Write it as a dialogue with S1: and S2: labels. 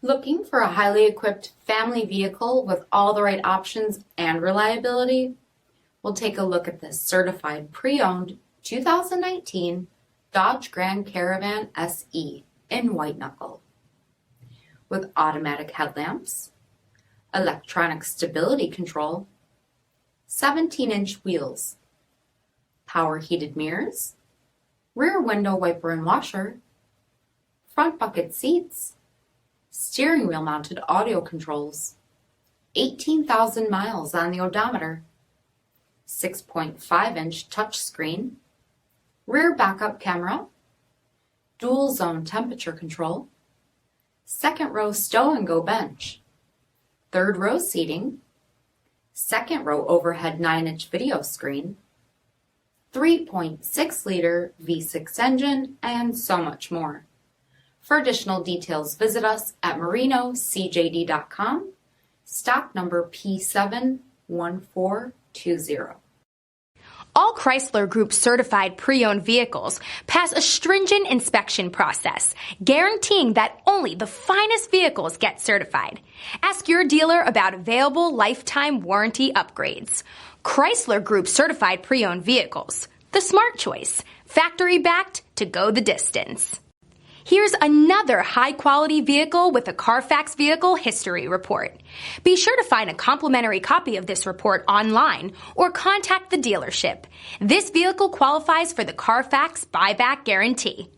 S1: Looking for a highly equipped family vehicle with all the right options and reliability? We'll take a look at this certified pre-owned 2019 Dodge Grand Caravan SE in white knuckle. With automatic headlamps, electronic stability control, 17-inch wheels, power heated mirrors, rear window wiper and washer, front bucket seats, steering wheel mounted audio controls, 18,000 miles on the odometer, 6.5-inch touchscreen, rear backup camera, dual zone temperature control, second row stow and go bench, third row seating, second row overhead 9-inch video screen, 3.6-liter V6 engine, and so much more. For additional details, visit us at marinocjd.com, stock number P71420.
S2: All Chrysler Group certified pre-owned vehicles pass a stringent inspection process, guaranteeing that only the finest vehicles get certified. Ask your dealer about available lifetime warranty upgrades. Chrysler Group certified pre-owned vehicles, the smart choice, factory backed to go the distance. Here's another high-quality vehicle with a CARFAX vehicle history report. Be sure to find a complimentary copy of this report online or contact the dealership. This vehicle qualifies for the CARFAX buyback guarantee.